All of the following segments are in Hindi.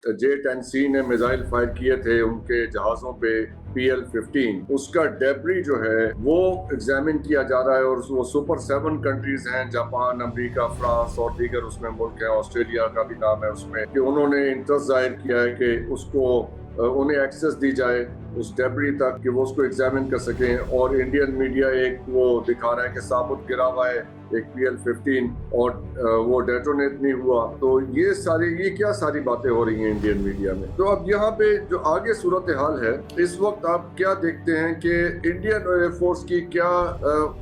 J-10C ने मिसाइल फायर किए थे उनके जहाज़ों पे PL-15, उसका डेब्री जो है वो एग्जामिन किया जा रहा है और वो सुपर 7 कंट्रीज हैं, जापान, अमेरिका, फ्रांस और दीगर उसमें मुल्क हैं, ऑस्ट्रेलिया का भी नाम है उसमें, कि उन्होंने इंटरेस्ट जाहिर किया है कि उसको उन्हें एक्सेस दी जाए उस डेब्री तक कि वो उसको एग्जामिन कर सकें। और इंडियन मीडिया एक वो दिखा रहा है कि साबुत गिरा हुआ है एक PL-15 और वो डेटोनेट नहीं हुआ। तो ये क्या सारी बातें हो रही हैं इंडियन मीडिया में। तो अब यहाँ पे जो आगे सूरत हाल है इस वक्त आप क्या देखते हैं कि इंडियन एयरफोर्स की क्या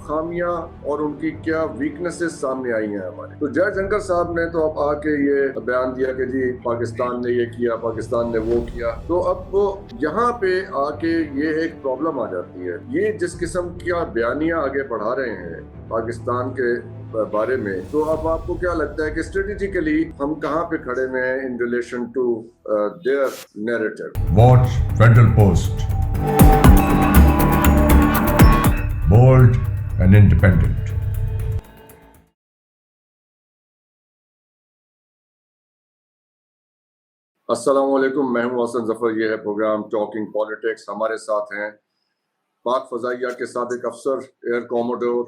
खामियां और उनकी क्या वीकनेसेस सामने आई हैं हमारे। तो जयशंकर साहब ने तो अब आके ये बयान दिया कि जी पाकिस्तान ने ये किया, पाकिस्तान ने वो किया। तो अब वो यहाँ पे आके ये एक प्रॉब्लम आ जाती है, ये जिस किस्म की बयानियां आगे बढ़ा रहे हैं पाकिस्तान के बारे में, तो अब आपको क्या लगता है कि स्ट्रेटेजिकली हम कहाँ पे खड़े हुए हैं in relation to their narrative? Watch Federal Post. Bold and independent. अस्सलाम वालेकुम, मैं हूं हसन जफर। ये है प्रोग्राम टॉकिंग पॉलिटिक्स। हमारे साथ हैं पाक फजाइया के साबिक अफसर एयर कॉमोडोर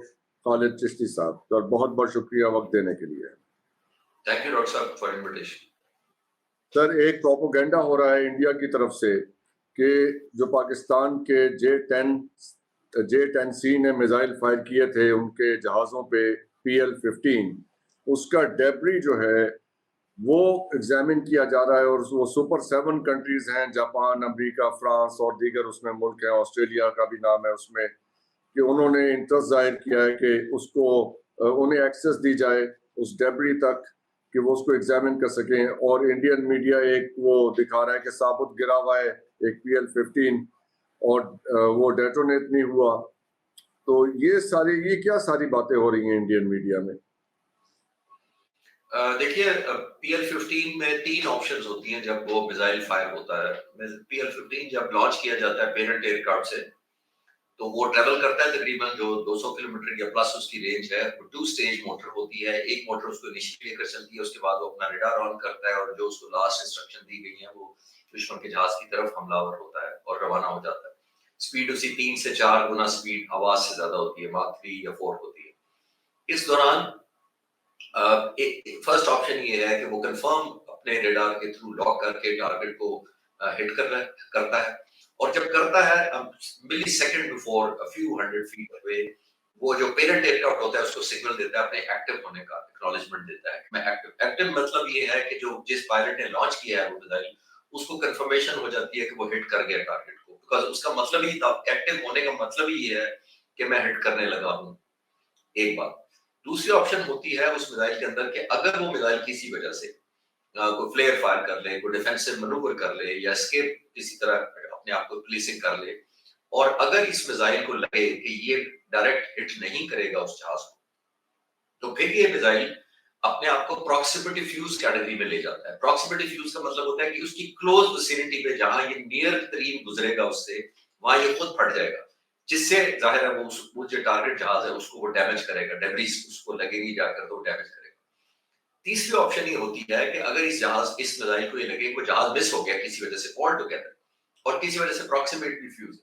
खालिद चिश्ती साहब। तो बहुत बहुत शुक्रिया वक्त देने के लिए। थैंक यू डॉक्टर साहब फॉर इनविटेशन। सर, एक प्रोपोगेंडा हो रहा है इंडिया की तरफ से कि जो पाकिस्तान के J-10C ने मिसाइल फायर किए थे उनके जहाज़ों पे PL-15, उसका डेब्री जो है वो एग्जामिन किया जा रहा है और वो सुपर 7 कंट्रीज हैं, जापान, अमेरिका, फ्रांस और दीगर उसमें मुल्क हैं, ऑस्ट्रेलिया का भी नाम है उसमें, कि उन्होंने इंटरेस्ट जाहिर किया है कि उसको उन्हें एक्सेस दी जाए उस डेब्री तक कि वो उसको एग्जामिन कर सकें। और इंडियन मीडिया एक वो दिखा रहा है कि साबुत गिरा हुआ है एक PL-15 और वो डेटोनेट नहीं हुआ। तो ये क्या सारी बातें हो रही हैं इंडियन मीडिया में? देखिए, PL-15 में 3 ऑप्शंस होती हैं जब वो मिसाइल फायर होता है। PL-15 जब लॉन्च किया जाता है पेरेंट एयरक्राफ्ट से, तो वो ट्रेवल करता है तकरीबन जो 200 किलोमीटर या प्लस उसकी रेंज है। वो 2 स्टेज मोटर होती है, एक मोटर उसको इनिशियली लेकर चलती है, उसके बाद वो अपना रडार ऑन करता है और जो उसको लास्ट इंस्ट्रक्शन दी गई है वो दुश्मन के जहाज की तरफ हमलावर होता है और रवाना हो जाता है। स्पीड उसकी 3 से 4 गुना स्पीड आवाज से ज्यादा होती है, माक 3 या 4 होती है। इस दौरान फर्स्ट ऑप्शन ये है कि वो कंफर्म अपने रडार के थ्रू लॉक करके टारगेट को हिट करता है। और जब करता है millisecond before a few hundred feet away, वो जो पेरेंट एयरक्राफ्ट होता है उसको सिग्नल देता है अपने एक्टिव होने का, एक्नॉलेजमेंट देता है मैं एक्टिव मतलब ये है कि जो जिस पायलट ने लॉन्च किया है वो मिसाइल, उसको कंफर्मेशन हो जाती है कि वो हिट कर गया टारगेट को, बिकॉज उसका मतलब ही था, एक्टिव होने का मतलब ही ये है कि मैं हिट करने लगा हूं। एक बात। दूसरी ऑप्शन होती है उस मिसाइल के अंदर कि अगर वो मिसाइल किसी वजह से कोई फ्लेयर फायर कर ले, कोई डिफेंसिव मैनूवर कर ले या एस्केप किसी तरह अपने आप को प्लेसिंग कर ले, और अगर इस मिसाइल को लगे कि ये डायरेक्ट हिट नहीं करेगा उस जहाज को, तो फिर ये मिसाइल अपने आप को प्रॉक्सिमिटी फ्यूज कैटेगरी में ले जाता है। प्रॉक्सिमिटी फ्यूज का मतलब होता है कि उसकी क्लोज विसिनिटी पे जहां ये नियर तरीन गुजरेगा उससे, वहां ये खुद फट जाएगा, जिससे जाहिर है वो जो टारगेट जहाज है उसको वो डैमेज करेगा, डेब्रिस उसको लगेगी जाकर तो डैमेज करेगा। तीसरी ऑप्शन ये होती है कि अगर इस मिसाइल को ये लगे वो जहाज मिस हो गया किसी वजह से, फॉल्ट टुगेदर, और किसी वजह से प्रॉक्सिमिटी फ्यूज,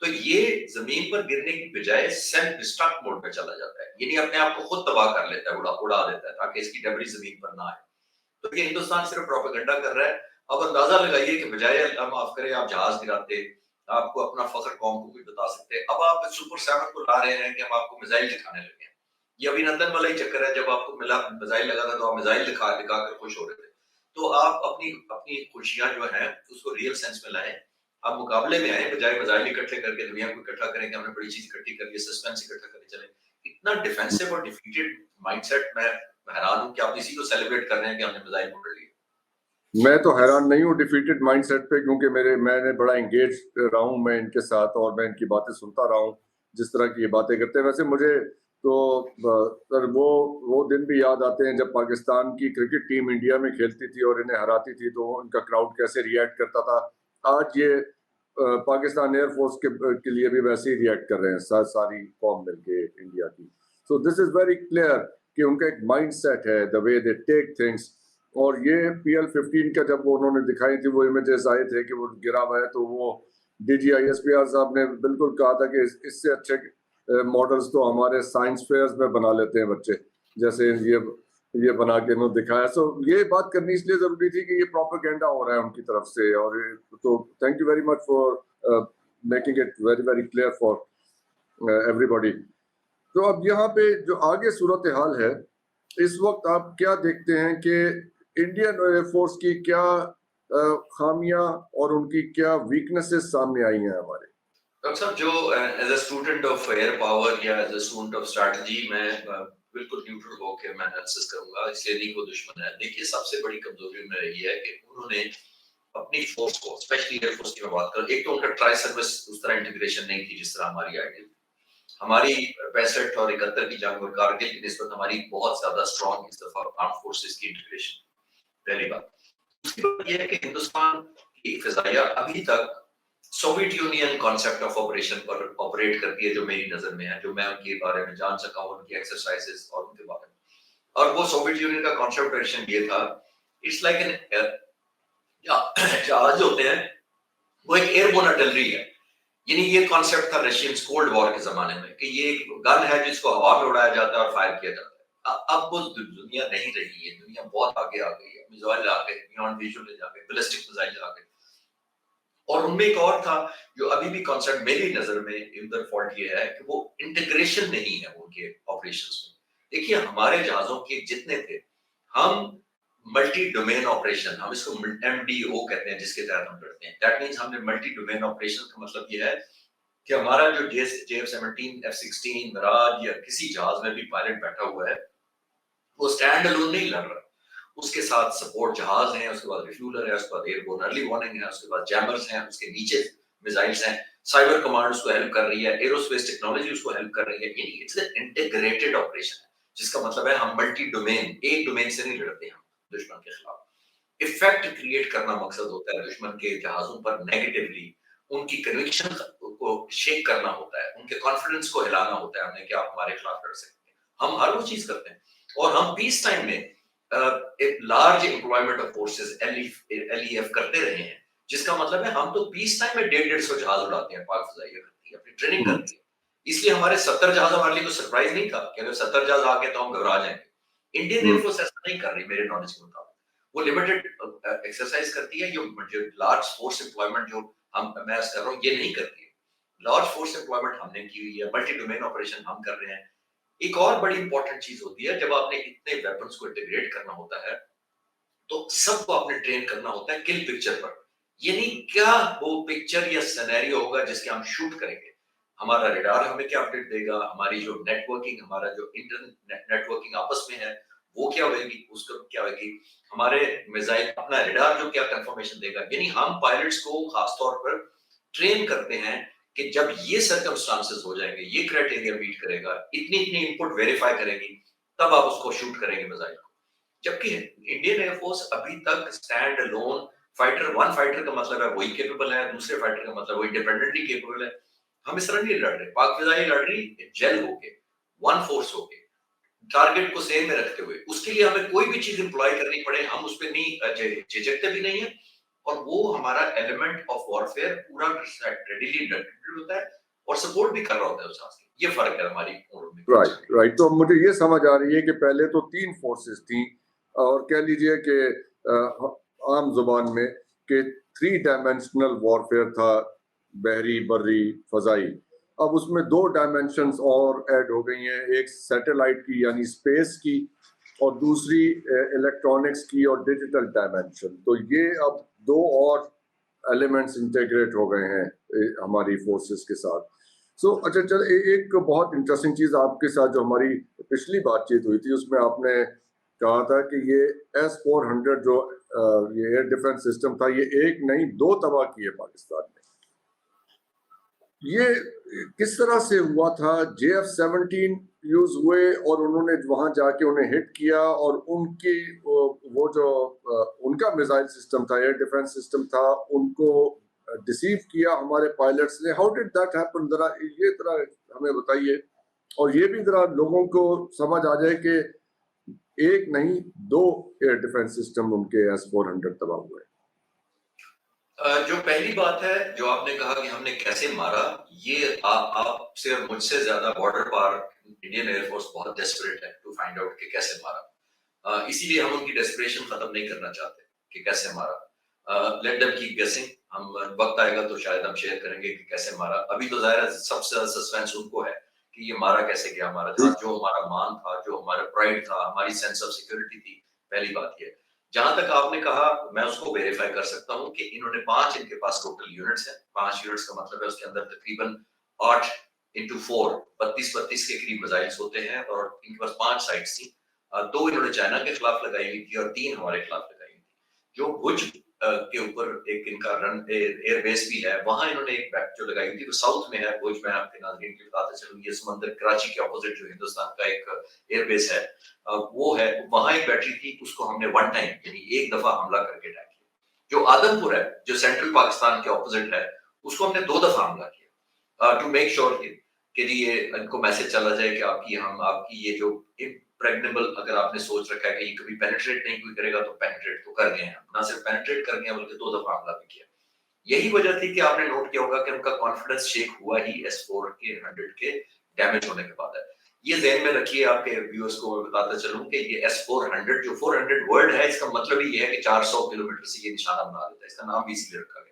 तो ये जमीन पर गिरने की बजाय सेल्फ डिस्ट्रक्ट मोड में चला जाता है, यानी अपने आप को खुद तबाह कर लेता है, उड़ा देता है, ताकि इसकी डेब्रिस जमीन पर ना आए। तो ये हिंदुस्तान सिर्फ प्रोपेगेंडा कर रहा है। अब अंदाजा लगाइए कि बजाय अल्लाह माफ करे आप जहाज गिराते, आपको अपना फख्र कौम को भी बता सकते, अब आप सुपर 7 को ला रहे हैं कि हम आपको मिसाइल दिखाने लगे हैं। ये अभिनंदन वाला ही चक्कर है, जब आपको मिला मिसाइल लगा था तो आप मिसाइल दिखाकर खुश हो रहे थे। तो आप अपनी अपनी खुशियां जो है उसको रियल सेंस में लाएं, आप मुकाबले में आए, बजाय मिसाइल इकट्ठे करके दुनिया को इकट्ठा करें कि हमने बड़ी चीज इकट्ठी कर ली, सस्पेंस इकट्ठा करके चले। इतना डिफेंसिव और डिफीटेड माइंडसेट, मैं हैरान हूं कि आप इसी को सेलिब्रेट कर रहे हैं कि हमने मिसाइल पकड़ लिया। मैं तो हैरान नहीं हूँ डिफीटेड माइंडसेट पे, क्योंकि मैंने बड़ा एंगेज रहा हूँ मैं इनके साथ और मैं इनकी बातें सुनता रहा हूँ जिस तरह की ये बातें करते हैं। वैसे मुझे तो सर वो दिन भी याद आते हैं जब पाकिस्तान की क्रिकेट टीम इंडिया में खेलती थी और इन्हें हराती थी, तो उनका क्राउड कैसे रिएक्ट करता था। आज ये पाकिस्तान एयरफोर्स के लिए भी वैसे ही रिएक्ट कर रहे हैं, सारी कौम मिलके इंडिया की। So this is very clear कि उनका एक माइंड सेट है, the way they take things और ये PL-15 का जब उन्होंने दिखाई थी, वो इमेजेस आए थे कि वो गिरा हुआ है, तो वो DGISPR साहब ने बिल्कुल कहा था कि इससे अच्छे मॉडल्स तो हमारे साइंस फेयर्स में बना लेते हैं बच्चे, जैसे ये बना के इन्होंने दिखाया। सो ये बात करनी इसलिए जरूरी थी कि ये प्रोपेगेंडा हो रहा है उनकी तरफ से, और तो thank you very much for making it very very clear for everybody. तो अब यहाँ पे जो आगे सूरत हाल है इस वक्त, आप क्या देखते हैं कि इंडियन एयरफोर्स की क्या खामियां और उनकी क्या वीकनेसेस सामने आई हैं हमारे? डॉक्टर साहब, जो as a student of air power या as a student of strategy, मैं बिल्कुल न्यूट्रल होकर मैं एनालिसिस करूंगा, इसलिए नहीं कोई दुश्मन है। देखिए, सबसे बड़ी कमजोरी में रही है कि उन्होंने अपनी फोर्स को, स्पेशली एयरफोर्स की मैं बात करूं, एक तो उनका ट्राई सर्विस उस तरह इंटीग्रेशन नहीं थी जिस तरह हमारी आइडियल। हमारी 65 और 71 की जंग और कारगिल की निस्बत हमारी बहुत ज्यादा स्ट्रॉन्ग इस दफा आर्म फोर्सेस की इंटीग्रेशन, पहली बात। दूसरी बात यह है कि हिंदुस्तान की फिजाइया अभी तक Soviet union concept of operation पर ऑपरेट करती है, जो मेरी नजर में है, जो मैं उनके बारे में जान सका हूं, उनकी एक्सरसाइजेस और उनके बारे में। और वो सोवियत यूनियन का कॉन्सेप्ट ऑपरेशन ये था, इट्स लाइक एन जहाज होते हैं, वो एक एयरबोर्न आर्टिलरी है। यानी ये कॉन्सेप्ट था रशियन कोल्ड वॉर के जमाने में कि ये एक गन है जिसको हवा में उड़ाया जाता है और फायर किया जाता है। अब वो दुनिया नहीं रही है, दुनिया बहुत आगे आ गई है, मिसाइल आ गए, बियॉन्ड विजुअल आ गए, बैलिस्टिक मिसाइल आ गए। और उनमें एक और था जो अभी भी कॉन्सेप्ट मेरी नजर में उधर फॉल्ट ये है कि वो इंटीग्रेशन नहीं है उनके ऑपरेशंस में। देखिए, हमारे जहाजों के जितने थे, हम मल्टी डोमेन ऑपरेशन, हम इसको MDO कहते हैं, जिसके तहत हम करते हैं। दैट मींस हमने मल्टी डोमेन ऑपरेशन का मतलब ये है कि हमारा जो JF-17, F-16, मिराज या किसी जहाज में भी पायलट बैठा हुआ है, वो स्टैंड अलोन नहीं लड़ रहा। उसके साथ सपोर्ट जहाज हैं, उसके बाद रिफ्यूलर है, उसके बाद एयरबोर्न अर्ली वार्निंग है, उसके बाद जैमर्स हैं, उसके नीचे मिसाइल्स हैं, साइबर कमांड उसको हेल्प कर रही है, एरोस्पेस टेक्नोलॉजी उसको हेल्प कर रही है। यानी इट्स एन इंटीग्रेटेड ऑपरेशन है, जिसका मतलब है हम मल्टी डोमेन, एक डोमेन से नहीं लड़ते हम दुश्मन के खिलाफ। इफेक्ट क्रिएट करना मकसद होता है दुश्मन के जहाजों पर नेगेटिवली, उनकी कन्विक्शन को शेक करना होता है, उनके कॉन्फिडेंस को हिलाना होता है हमने कि आप हमारे खिलाफ लड़ सकते हैं। हम हर वो चीज करते हैं। और हम पीस टाइम में एक large employment of forces LEF करते रहे हैं, जिसका मतलब है हम तो पीस टाइम में 150 जहाज उड़ाते हैं, पाक फिजाइया करती है, अपनी ट्रेनिंग करती है। इसलिए हमारे 70 जहाज हमारे लिए तो सरप्राइज नहीं था कि अगर 70 जहाज आ गए तो हम घबरा जाएंगे। इंडियन एयरफोर्स ऐसा नहीं कर रही मेरे नॉलेज के मुताबिक। वो लिमिटेड एक्सरसाइज करती है, जो लार्ज फोर्स एम्प्लॉयमेंट जो मैं कर रहा हूँ ये नहीं करती है। लार्ज फोर्स एम्प्लॉयमेंट हमने की हुई है, मल्टी डोमेन ऑपरेशन हम कर रहे हैं। एक और बड़ी इंपॉर्टेंट चीज होती है, जब आपने इतने वेपन्स को इंटीग्रेट करना होता है तो सबको आपने ट्रेन करना होता है किल पिक्चर पर। यानी क्या वो पिक्चर या सिनेरियो होगा जिसके हम शूट करेंगे। हमारा रडार हमें क्या अपडेट देगा, हमारी जो नेटवर्किंग, हमारा जो इंटरनेट नेटवर्किंग आपस में है वो क्या होगी, उसको क्या होगी, हमारे मिसाइल अपना रडार जो क्या कंफर्मेशन देगा। यानी हम पायलट्स को खासतौर पर ट्रेन करते हैं कि जब ये सर्कमस्टांसेस हो जाएंगे, ये क्राइटेरिया मीट करेगा, इतनी इतनी इनपुट वेरीफाई करेगी, तब आप उसको शूट करेंगे मिसाइल को। जबकि इंडियन एयरफोर्स अभी तक stand alone fighter, one fighter का मतलब है वही केपेबल है, दूसरे फाइटर का मतलब वो इंडिपेंडेंटली केपेबल है। हम इस तरह नहीं लड़ रहे। पाक फिजाई लड़ रही जेल होके, वन फोर्स होके, टारगेट को सेम में रखते हुए। उसके लिए हमें कोई भी चीज इंप्लॉय करनी पड़े, हम उस पर नहीं झिझकते भी नहीं है। और वो हमारा एलिमेंट ऑफ वॉरफेयर पूरा रेडीली होता है और सपोर्ट भी कर रहा होता है उस हाथ के। ये फर्क है हमारी। राइट। तो मुझे ये समझ आ रही है कि पहले तो 3 फोर्सेस थी, और कह लीजिए कि आम जुबान में कि 3 डायमेंशनल वॉरफेयर था, बहरी, बर्री, फजाई। अब उसमें 2 डायमेंशंस और ऐड हो गई हैं, एक सैटेलाइट की यानी स्पेस की, और दूसरी इलेक्ट्रॉनिक्स की और डिजिटल डायमेंशन। तो ये अब 2 और एलिमेंट्स इंटीग्रेट हो गए हैं हमारी फोर्सेस के साथ। अच्छा चल, एक बहुत इंटरेस्टिंग चीज आपके साथ जो हमारी पिछली बातचीत हुई थी उसमें आपने कहा था कि ये S-400 जो ये एयर डिफेंस सिस्टम था, ये एक नहीं 2 तबाह किए पाकिस्तान में। ये किस तरह से हुआ था? JF-17 यूज हुए और उन्होंने वहां जाके उन्हें हिट किया, और उनकी वो जो उनका मिसाइल सिस्टम था, एयर डिफेंस सिस्टम था, उनको डिसीव किया हमारे पायलट्स ने। How did that happen? जरा ये तरह हमें बताइए, और ये भी जरा लोगों को समझ आ जाए कि एक नहीं 2 एयर डिफेंस सिस्टम उनके S-400 तबाह हुए। जो पहली बात है, जो आपने कहा कि हमने कैसे मारा, ये आपसे और मुझसे ज्यादा बॉर्डर पार इंडियन एयरफोर्स बहुत डेस्परेट है टू फाइंड आउट कि कैसे मारा। इसीलिए हम उनकी डेस्परेशन खत्म नहीं करना चाहते कि कैसे मारा। लेट देम कीप गेसिंग, हम वक्त आएगा तो शायद हम शेयर करेंगे कि कैसे मारा। अभी तो जाहिर है सबसे ज्यादा सस्पेंस उनको है कि ये मारा कैसे गया हमारा साथ, जो हमारा मान था, जो हमारा प्राइड था, हमारी सेंस ऑफ सिक्योरिटी थी। पहली बात ये। जहां तक आपने कहा, मैं उसको वेरीफाई कर सकता हूं कि इन्होंने 5 इनके पास टोटल यूनिट्स हैं। 5 यूनिट्स का मतलब है उसके अंदर तकरीबन 8 इंटू 4 32 के करीब मिसाइल्स होते हैं और इनके पास 5 साइट्स थी। 2 इन्होंने चाइना के खिलाफ लगाई हुई थी और 3 हमारे खिलाफ लगाई हुई थी। जो भुज के ऊपर एक इनका रन एयर बेस भी है, वहां इन्होंने एक बैक जो लगाई हुई थी, वो साउथ में है। भुज में आपके नाज़रीन के बताते चलूं, ये समंदर कराची के ऑपोजिट जो हिंदुस्तान का एक एयर बेस है, वो है। वहां एक बैटरी थी, उसको हमने वन टाइम यानी एक दफा हमला करके अटैक किया। जो आदमपुर है, जो सेंट्रल पाकिस्तान के ऑपोजिट है, उसको हमने 2 दफा हमला किया टू मेक श्योर कि ये इनको मैसेज चला जाए कि आपकी ये जो इम्प्रेग्नेबल, अगर आपने सोच रखा है कि ये कभी पेनिट्रेट नहीं कोई करेगा, तो पेनिट्रेट तो कर गए हैं। ना सिर्फ पेनिट्रेट कर गए हैं, बल्कि 2 दफा हमला भी किया। यही वजह थी कि आपने नोट किया होगा कि उनका कॉन्फिडेंस शेक हुआ ही S-4 के 100 के डैमेज होने के बाद है। ये ज़हन में रखिए, आपके व्यूअर्स को मैं बताता चलूं कि ये S-400 जो 400 वर्ड है, इसका मतलब ही ये है कि 400 किलोमीटर से ये निशाना बना देता है। इसका नाम भी इसलिए रखा गया।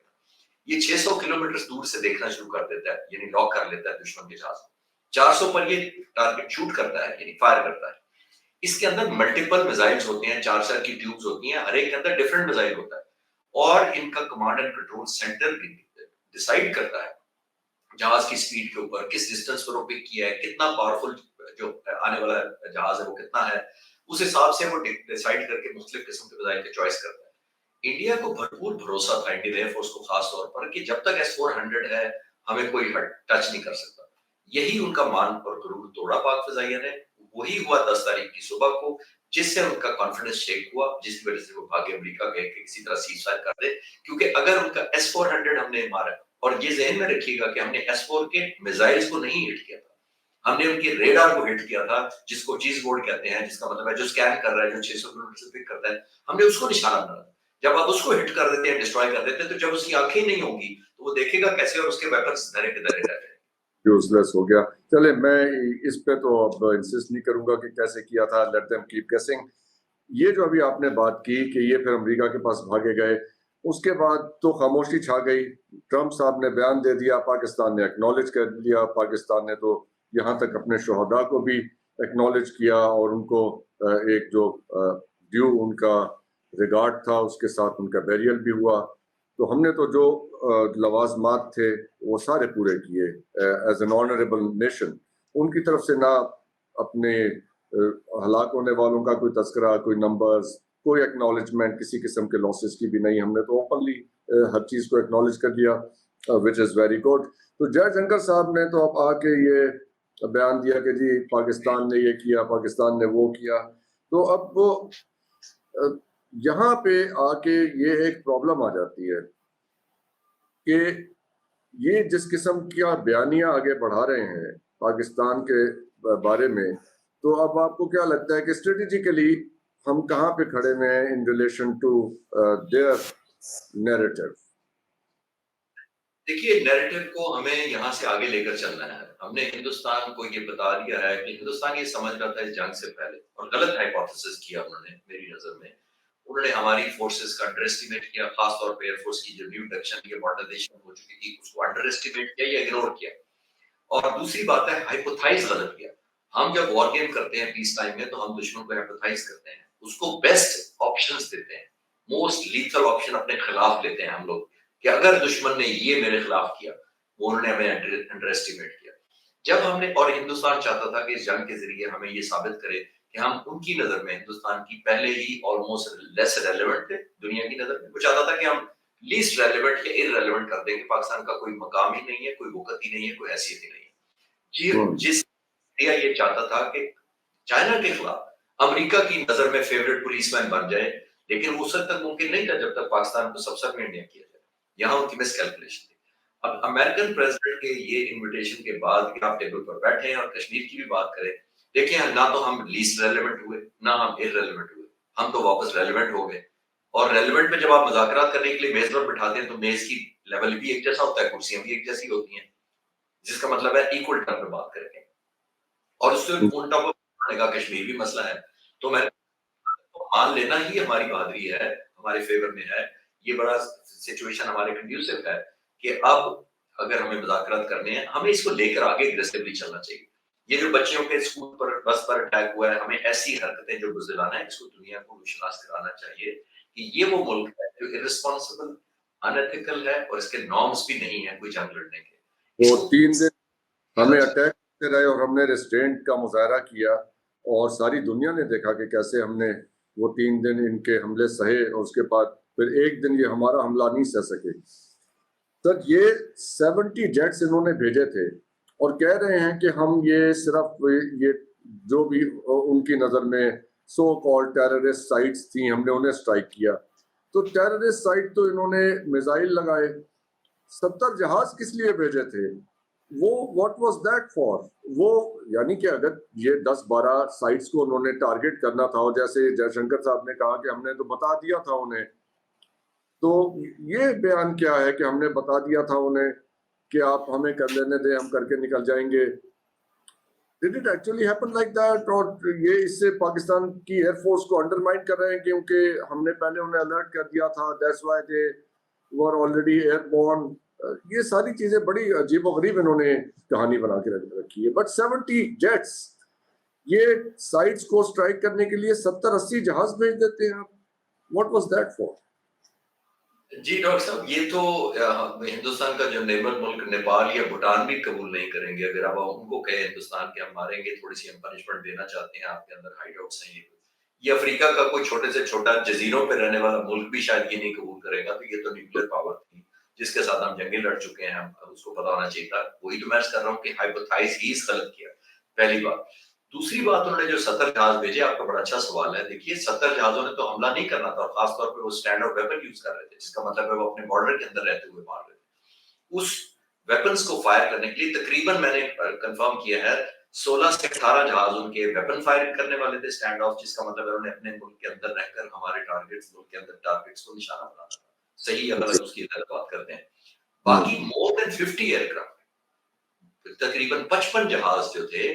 ये 600 किलोमीटर दूर से देखना शुरू कर देता है, यानी लॉक कर लेता है दुश्मन के जहाज को। 400 पर ये टारगेट शूट करता है, यानी फायर करता है। इसके अंदर मल्टीपल मिसाइल्स होते हैं, 4 की ट्यूब्स होती हैं, हर एक के अंदर डिफरेंट मिसाइल होता है। और इनका कमांड एंड कंट्रोल सेंटर भी डिसाइड करता है जहाज की स्पीड के ऊपर, किस डिस्टेंस पर वो पिक किया है, कितना पावरफुल जो आने वाला जहाज है वो कितना है, उस हिसाब से वो डिसाइड करके मुख्तलिफ किस्म के मिसाइल की चॉइस करता है। इंडिया को भरपूर भरोसा था, इंडियन एयरफोर्स को खास तौर पर, कि जब तक S-400 है हमें कोई टच नहीं कर सकता। यही उनका मान और गुरूर तोड़ा पाक फिजाइया ने। वही हुआ 10 तारीख की सुबह को, जिससे उनका कॉन्फिडेंस शेक हुआ, जिसकी वजह से वो भागे अमेरिका गए कि किसी तरह सीज फायर कर दे। क्योंकि अगर उनका S-400 हमने मारा, और ये ज़हन में रखिएगा कि हमने S-4 के मिसाइल्स को नहीं हिट किया था, हमने उनके रेडार को हिट किया था, जिसको चीज बोर्ड कहते हैं, जिसका मतलब है जो स्कैन कर रहा है, जो 600 किलोमीटर से पिक करता है, हमने उसको निशाना बनाया। जब आप उसको हिट कर देते हैं, डिस्ट्रॉय कर देते हैं, तो जब उसकी आंखें नहीं होंगी तो वो देखेगा कैसे, और उसके वेपन्स धरे के धरे रह जाएंगे। यूजलेस हो गया। चले, मैं इस पे तो अब इंसिस्ट नहीं करूंगा कि कैसे किया था, लेट देम कीप गेसिंग। ये जो अभी आपने बात की कि ये फिर अमेरिका के पास भागे गए, उसके बाद तो खामोशी छा गई। ट्रंप साहब ने बयान दे दिया, पाकिस्तान ने एक्नॉलेज कर लिया, पाकिस्तान ने तो यहाँ तक अपने शोहदा को भी एक्नॉलेज किया और उनको एक जो ड्यू उनका रिगार्ड था उसके साथ उनका बैरियल भी हुआ। तो हमने तो जो लवाजमात थे वो सारे पूरे किए एज एन ऑनरेबल नेशन। उनकी तरफ से ना अपने हलाक होने वालों का कोई तस्करा, कोई नंबर्स, कोई एक्नॉलेजमेंट किसी किस्म के लॉसेस की भी नहीं। हमने तो ओपनली हर चीज को एक्नॉलेज कर दिया, विच इज वेरी गुड। तो जयशंकर साहब ने तो अब आके ये बयान दिया कि जी पाकिस्तान ने ये किया, पाकिस्तान ने वो किया। तो अब वो यहाँ पे आके ये एक प्रॉब्लम आ जाती है कि ये जिस किस्म का बयानिया आगे बढ़ा रहे हैं पाकिस्तान के बारे में, तो अब आपको क्या लगता है कि स्ट्रेटेजिकली हम कहाँ पे खड़े हुए हैं in relation to their narrative? देखिए, नैरेटिव को हमें यहाँ से आगे लेकर चलना है। हमने हिंदुस्तान को ये बता दिया है कि हिंदुस्तान ये समझ रहा था इस जंग से पहले, और गलत हाइपोथेसिस किया उन्होंने मेरी नजर में। उन्होंने हमारी फोर्सेस का अंडर एस्टिमेट किया, खासतौर पे एयरफोर्स की जो न्यू इंडक्शन की मॉडर्नाइजेशन हो चुकी थी उसको अंडर एस्टिमेट किया या इग्नोर किया। और दूसरी बात है, हाइपोथाइज गलत किया। हम जब वॉर गेम करते हैं पीस टाइम में, तो हम दुश्मन को हाइपोथाइज करते हैं, उसको बेस्ट ऑप्शंस देते हैं, मोस्ट लीथल ऑप्शन अपने खिलाफ लेते हैं हम लोग, कि अगर दुश्मन ने ये मेरे खिलाफ किया, वो उन्होंने हमें अंडर एस्टिमेट किया। जब हमने, और हिंदुस्तान चाहता था कि इस जंग के जरिए हमें ये साबित करे कि हम उनकी नजर में हिंदुस्तान की पहले ही ऑलमोस्ट लेस रेलेवेंट थे दुनिया की नजर में। वो चाहता था कि हम लीस्ट रेलेवेंट या इररेलेवेंट कर देंगे, पाकिस्तान का कोई मकाम ही नहीं है, कोई वक़्त ही नहीं है, कोई हैसियत ही नहीं है। जिस इंडिया ये चाहता था कि चाइना के खिलाफ अमेरिका की नजर में फेवरेट पुलिसमैन बन जाए, लेकिन वो उस तक मुमकिन नहीं था जब तक पाकिस्तान को सबसर में इंडिया किया जाए। यहाँ उनकी मिसकैलकुलेशन थी। अब अमेरिकन प्रेसिडेंट के ये इनविटेशन के बाद कि आप टेबल पर बैठे हैं और कश्मीर की भी बात करें, देखिए ना तो हम लीस्ट रेलेवेंट हुए, ना हम इररेलेवेंट हुए, हम तो वापस रेलेवेंट हो गए। और रेलेवेंट में जब आप मुज़ाकरात करने के लिए मेज़ पर बिठाते हैं तो मेज़ की लेवल भी एक जैसा होता है, कुर्सियां भी एक जैसी होती हैं, जिसका मतलब है इक्वल टर्म में बात करेंगे। और उससे ऑन टॉप ऑफ का कश्मीर भी मसला है। तो मैं तो मान लेना ही हमारी बहादुरी है, हमारे फेवर में है। ये बड़ा सिचुएशन हमारे कंड्यूसिव है कि अब अगर हमें मुज़ाकरात करने हैं, हमें इसको लेकर आगे एग्रेसिवली चलना चाहिए। ये जो बच्चियों के स्कूल पर बस पर अटैक हुआ है, हमें ऐसी हरकतें जो बुज़दिलाना है, इसको दुनिया को विश्वास कराना चाहिए कि ये वो मुल्क है जो इर्रेस्पॉन्सिबल, अनएथिकल है और इसके नॉर्म्स भी नहीं है कोई जंग लड़ने के। वो इसको 3 दिन हमें चाहिए। अटैक करते रहे और हमने रेस्ट्रेंट का मुजाहरा किया और सारी दुनिया ने देखा कि कैसे हमने वो 3 दिन इनके हमले सहे और उसके बाद फिर एक दिन ये हमारा हमला नहीं सह सके। सर ये 70 जेट्स इन्होंने भेजे थे और कह रहे हैं कि हम ये सिर्फ ये जो भी उनकी नजर में सो कॉल्ड टेररिस्ट साइट्स थी हमने उन्हें स्ट्राइक किया। तो टेररिस्ट साइट तो इन्होंने मिसाइल लगाए, 70 जहाज किस लिए भेजे थे? वो व्हाट वाज दैट फॉर? वो यानी कि अगर ये 10-12 साइट्स को उन्होंने टारगेट करना था और जैसे जयशंकर साहब ने कहा कि हमने तो बता दिया था उन्हें, तो ये बयान क्या है कि हमने बता दिया था उन्हें कि आप हमें कर लेने दें, हम करके निकल जाएंगे? Did it actually happen like that? और ये इससे पाकिस्तान की एयरफोर्स को अंडरमाइन कर रहे हैं क्योंकि हमने पहले उन्हें अलर्ट कर दिया था, that's why they were already airborne. ये सारी चीजें बड़ी अजीबोगरीब इन्होंने कहानी बना के रख रखी है। बट 70 जेट्स ये साइट्स को स्ट्राइक करने के लिए 70-80 जहाज भेज देते हैं आप। What was that for? जी डॉक्टर साहब, ये तो हिंदुस्तान का जो नेबर मुल्क नेपाल या भूटान भी कबूल नहीं करेंगे अगर आप उनको कहे हिंदुस्तान के हम मारेंगे, थोड़ी सी हम पनिशमेंट देना चाहते हैं, आपके अंदर हाइडआउट्स हैं। ये अफ्रीका का कोई छोटे से छोटा जजीरों पे रहने वाला मुल्क भी शायद ये नहीं कबूल करेगा। तो ये तो न्यूक्लियर पावर थी जिसके साथ हम जंगे लड़ चुके हैं, हम उसको पता होना चाहिए था। वही तो मैं कर रहा हूँ कि हाइपोथेसिस गलत किया, पहली बात। दूसरी बात, उन्होंने जो 70 जहाज भेजे, आपका बड़ा अच्छा सवाल है। देखिए 70 जहाजों ने तो हमला नहीं करना था, खासतौर पर वो स्टैंड ऑफ वेपन यूज कर रहे थे, जिसका मतलब है वो अपने बॉर्डर के अंदर रहते हुए मार रहे थे। उस वेपन्स को फायर करने के लिए तकरीबन मैंने कंफर्म किया है 16 से 18 जहाज उनके वेपन फायर करने वाले थे स्टैंड ऑफ, जिसका मतलब है उन्होंने अपने मुल्क के अंदर रहकर हमारे टारगेट्स, मुल्क के अंदर टारगेट्स को निशाना बनाना था। सही या गलत उसकी बात करते हैं। बाकी मोर देन 50 एयरक्राफ्ट, तकरीबन 55 जहाज जो थे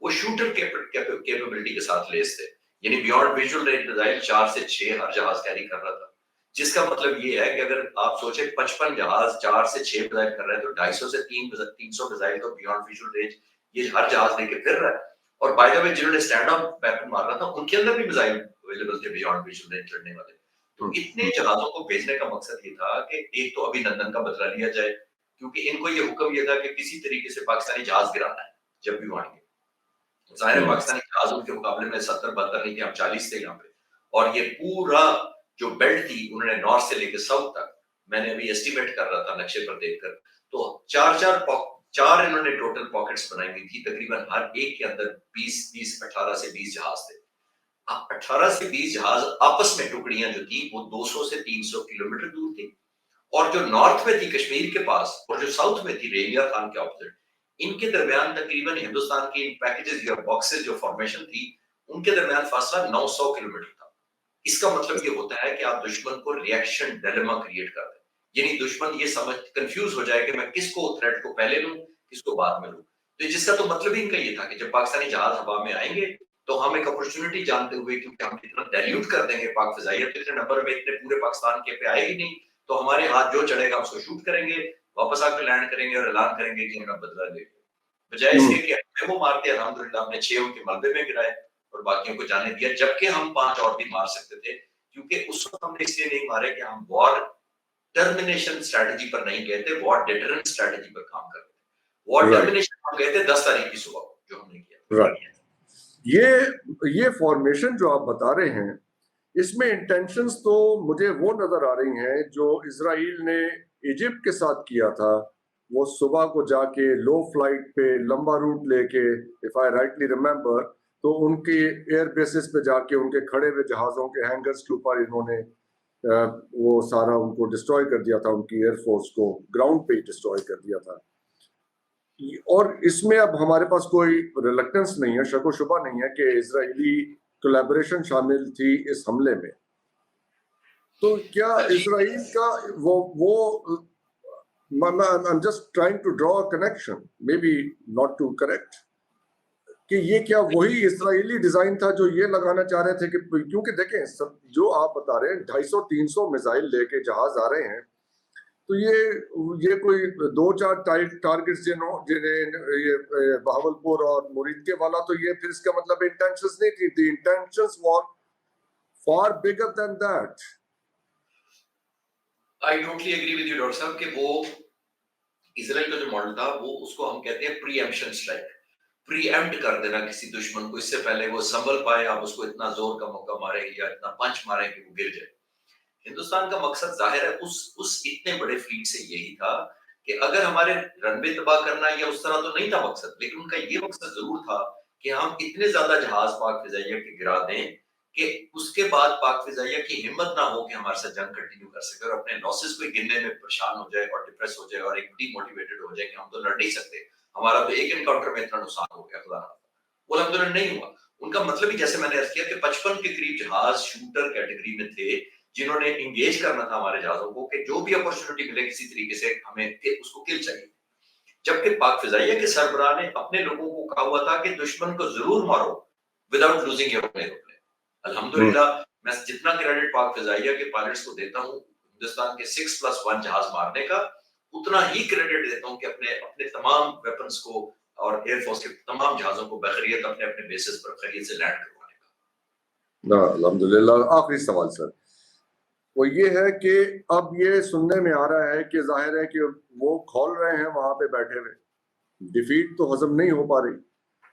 वो शूटर कैपेबिलिटी के साथ लेस थे, यानी बियॉन्ड विजुअल रेंज मिसाइल 4 से 6 हर जहाज कैरी कर रहा था। जिसका मतलब ये है कि अगर आप सोचे 55 जहाज 4 से 6 मिसाइल कर रहे हैं तो 250 से 300 मिसाइल तो बियॉन्ड विजुअल रेंज ये हर जहाज लेके फिर रहा है। और बाय द वे जिन्होंने स्टैंड ऑफ वेपन मारा था उनके अंदर भी मिसाइल अवेलेबल थे बियॉन्ड विजुअल रेंज चढ़ने वाले। तो इतने जहाजों को भेजने का मकसद ये था कि एक तो अभिनंदन का बदला लिया जाए, क्योंकि इनको ये हुक्म ये था कि किसी तरीके से पाकिस्तानी जहाज गिराना है जब भी वो आएंगे। जाहिर है पाकिस्तानी जहाजों के मुकाबले में 70-72 नहीं थे, हम 40 थे यहाँ पे। और ये पूरा जो बेल्ट थी उन्होंने नॉर्थ से लेकर साउथ तक, मैंने अभी एस्टिमेट कर रहा था नक्शे पर देखकर, तो चार इन्होंने टोटल पॉकेट्स बनाई हुई थी। तकरीबन हर एक के अंदर 18 से 20 जहाज थे। 18 से 20 जहाज आपस में टुकड़ियां जो थी वो 200 से 300 किलोमीटर दूर थी। और जो नॉर्थ में थी कश्मीर के पास और जो साउथ में थी रेलिया खान के ऑपोजिट, इनके दरमियान तकरीबन हिंदुस्तान की पैकेजेस या बॉक्सेस जो फॉर्मेशन थी उनके दरमियान फासला 900 किलोमीटर था। इसका मतलब ये होता है कि आप दुश्मन को रिएक्शन डिलेमा क्रिएट कर दें, यानी दुश्मन ये समझ कंफ्यूज हो जाए कि मैं किसको थ्रेट को पहले लूं किसको बाद में लूं। तो जिसका तो मतलब ही इनका ये था कि जब पाकिस्तानी जहाज हवा में आएंगे तो हम एक अपॉर्चुनिटी जानते हुए, क्योंकि हम इतना डाइल्यूट कर देंगे पाक फिजाइयत, तो इतने नंबर में इतने पूरे पाकिस्तान के पे आएगी नहीं, तो हमारे हाथ जो चढ़ेगा उसको शूट करेंगे, वापस आकर लैंड करेंगे और ऐलान करेंगे कि हमने बदला ले लिया। बजाय इसके कि हमें वो मारते, अल्हम्दुलिल्लाह हमने 6 उनके मलबे में गिराए और बाकियों को जाने दिया, जबकि हम 5 और भी मार सकते थे। क्योंकि उस वक्त हमने इसलिए नहीं मारे कि हम वॉर टर्मिनेशन स्ट्रेटजी पर नहीं गए थे, वॉर डिटरेंस स्ट्रेटजी पर काम कर रहे थे। वॉर टर्मिनेशन हम गए थे 10 तारीख की सुबह, जो हमने किया। राइट। ये फॉर्मेशन जो आप बता रहे हैं, इसमें इंटेंशंस तो मुझे वो नजर आ रही हैं जो इजराइल ने इजिप्ट के साथ किया था। वो सुबह को जाके लो फ्लाइट पे लंबा रूट लेके, इफ आई राइटली रिमेम्बर, तो उनके एयर बेसिस पे जाके उनके खड़े हुए जहाजों के हैंगर्स के ऊपर इन्होंने वो सारा उनको डिस्ट्रॉय कर दिया था, उनकी एयरफोर्स को ग्राउंड पे ही डिस्ट्रॉय कर दिया था। और इसमें अब हमारे पास कोई रिलक्टेंस नहीं है, शक व शुबा नहीं है कि इजरायली कोलैबोरेशन शामिल थी इस हमले में। तो क्या जी इसराइल का वो I'm just trying to draw a connection, maybe not too correct, कि ये क्या वही इसराइली डिजाइन था जो ये लगाना चाह रहे थे कि, क्योंकि देखें सब जो आप बता रहे हैं 250-300 मिसाइल लेके जहाज आ रहे हैं, तो ये कोई 2-4 टारगेट्स जिन्हें ये बहावलपुर और मुरीद के वाला, तो ये फिर इसका मतलब इंटेंशंस नहीं थी, the intentions were far bigger than that. I totally agree with you doctor साहब कि वो इजराइल का जो मॉडल था वो उसको हम कहते हैं प्रीएम्प्शन स्ट्राइक, प्रीएम्प्ट कर देना किसी दुश्मन को इससे पहले वो संभल पाए, आप उसको इतना जोर का मौका मारे या इतना पंच मारे कि वो गिर जाए। हिंदुस्तान का मकसद जाहिर है उस इतने बड़े फ्लीट से यही था कि अगर हमारे रनवे तबाह करना या उस तरह तो नहीं था मकसद, लेकिन उनका ये मकसद जरूर था कि हम इतने ज्यादा जहाज पाक फिजाइया के गिरा दें कि उसके बाद पाक फिजाइया की हिम्मत ना हो कि हमारे साथ जंग कंटिन्यू कर सके और अपने लॉसेस को गिनने में परेशान हो जाए और डिप्रेस हो जाए और एक डीमोटिवेटेड हो जाए कि हम तो लड़ नहीं सकते, हमारा तो एक एनकाउंटर में इतना नुकसान हो गया, खुदा ना। वो अल्हम्दुलिल्लाह नहीं हुआ। उनका मतलब ही जैसे मैंने अर्ज किया कि 55 के करीब जहाज शूटर कैटेगरी में थे जिन्होंने इंगेज करना था हमारे जहाजों को कि जो भी अपॉर्चुनिटी मिले किसी तरीके से हमें उसको किल चाहिए। जबकि पाक फिजाइया के सरबराह ने अपने लोगों को कहा हुआ था कि दुश्मन को जरूर मारो विदाउट लूजिंग योर एरोप्लेन। अल्हम्दुलिल्लाह मैं जितना क्रेडिट पाक फिजाइया के पायलट्स को देता हूं हिंदुस्तान के 6+1 जहाज मारने का, उतना ही क्रेडिट देता हूं कि अपने तमाम वेपन्स को और एयरफोर्स के तमाम जहाजों को बखैरियत अपने अपने बेसिस पर खैरियत से लैंड करवाने का। अल्हम्दुलिल्लाह। आखिरी सवाल सर, वो ये है कि अब ये सुनने में आ रहा है कि जाहिर है कि वो खोल रहे हैं वहां पे बैठे हुए, डिफीट तो हजम नहीं हो पा रही।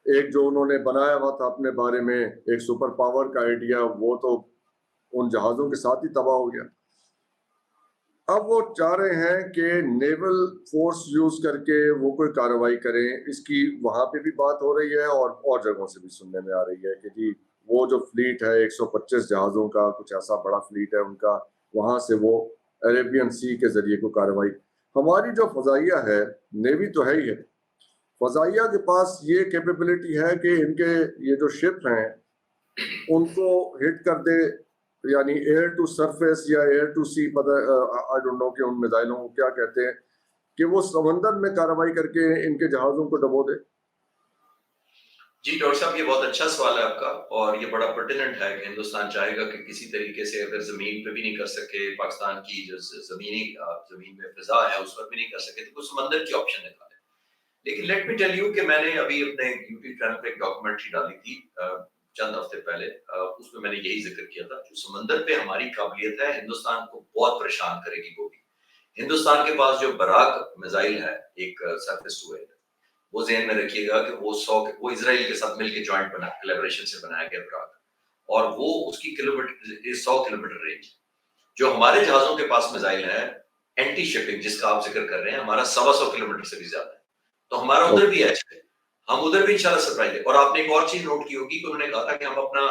एक जो उन्होंने बनाया हुआ था अपने बारे में एक सुपर पावर का आइडिया, वो तो उन जहाजों के साथ ही तबाह हो गया। अब वो चाह रहे हैं कि नेवल फोर्स यूज करके वो कोई कार्रवाई करें। इसकी वहां पे भी बात हो रही है और जगहों से भी सुनने में आ रही है कि जी वो जो फ्लीट है 125 जहाजों का, कुछ ऐसा बड़ा फ्लीट है उनका, वहां से वो अरेबियन सी के जरिए को कार्रवाई। हमारी जो फजाइया है, नेवी तो है ही है, फजाइया के पास ये कैपेबिलिटी है कि इनके ये जो शिप हैं उनको हिट कर दे, यानी एयर टू सरफेस या एयर टू सी, पता आई डोंट नो कि उन मिसाइलों को क्या कहते हैं, कि वो समंदर में कार्रवाई करके इनके जहाजों को डबो दे। जी डॉक्टर साहब, ये बहुत अच्छा सवाल है आपका और ये बड़ा पर्टिनेंट है कि हिंदुस्तान चाहेगा कि किसी तरीके से अगर जमीन पे भी नहीं कर सके, पाकिस्तान की जो जमीन में फिजा है उस पर भी नहीं कर सके, तो वो समंदर की ऑप्शन निकाले। लेकिन लेट मी टेल यू कि मैंने अभी अपने यूट्यूब चैनल पे एक डॉक्यूमेंट्री डाली थी चंद हफ्ते पहले, उसमें मैंने यही जिक्र किया था जो समंदर पे हमारी काबिलियत है हिंदुस्तान को बहुत परेशान करेगी। वो भी हिंदुस्तान के पास जो बराक मिसाइल है, एक सरफेस टू एयर, वो ज़हन में रखिएगा कि वो इजराइल के साथ मिलकर जॉइंट बना कोलैबोरेशन से बनाया गया बराक, और वो उसकी 100 किलोमीटर रेंज। जो हमारे जहाजों के पास मिसाइल है एंटी शिपिंग जिसका आप जिक्र कर रहे हैं, हमारा 125 किलोमीटर से भी ज्यादा है, तो हमारा उधर भी एज है, हम उधर भी इंशाल्लाह सरप्राइज है। और आपने एक और चीज नोट की होगी कि उन्होंने कहा था कि हम अपना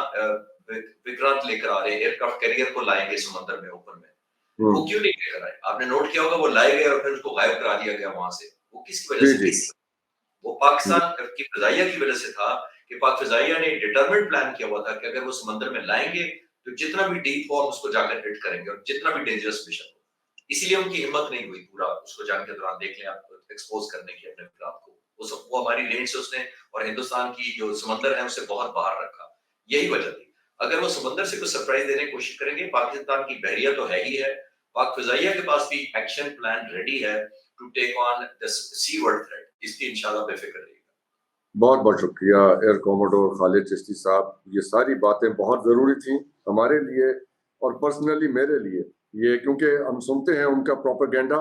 विक्रांत लेकर आ रहे हैं, एयरक्राफ्ट कैरियर को लाएंगे समंदर में ओपन में। वो क्यों नहीं लेकर आए? आपने नोट किया होगा, वो लाए गए और फिर उसको गायब करा दिया गया वहां से। वो किसकी वजह से थी? वो पाकिस्तान की फिजाइया की वजह से था कि पाक फिजाइया ने डिटरमिनेड प्लान किया हुआ था कि अगर वो समंदर में लाएंगे तो जितना भी डीप हो हम उसको जाकर हिट करेंगे और जितना भी डेंजरस मिशन हो। इसीलिए उनकी हिम्मत नहीं हुई पूरा उसको जंग के दौरान, देख लें आप, एक्सपोज करने की अपने विक्रांत को। वो हमारी रेंज से उसने और हिंदुस्तान की जो समंदर है उसे बहुत बाहर रखा। यही वजह थी। अगर वो समंदर से कोई सरप्राइज देने की कोशिश करेंगे, पाकिस्तान की बहरिया तो है ही है, पाक फिजाइया के पास भी एक्शन प्लान रेडी है to take on the seaward threat. इसकी इंशाल्लाह बेफिक्र रहिएगा। बहुत बहुत शुक्रिया एयर कोमोडोर खालिद चिश्ती साहब, ये सारी बातें बहुत ज़रूरी थी हमारे लिए और पर्सनली मेरे लिए, ये क्योंकि हम सुनते हैं उनका प्रोपेगेंडा,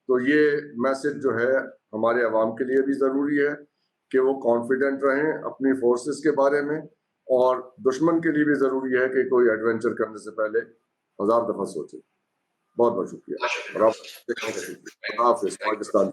तो ये मैसेज जो है हमारे अवाम के लिए भी ज़रूरी है कि वो कॉन्फिडेंट रहें अपनी फोर्सेस के बारे में, और दुश्मन के लिए भी ज़रूरी है कि कोई एडवेंचर करने से पहले 1000 दफ़ा सोचे। बहुत बहुत शुक्रिया। पाकिस्तान।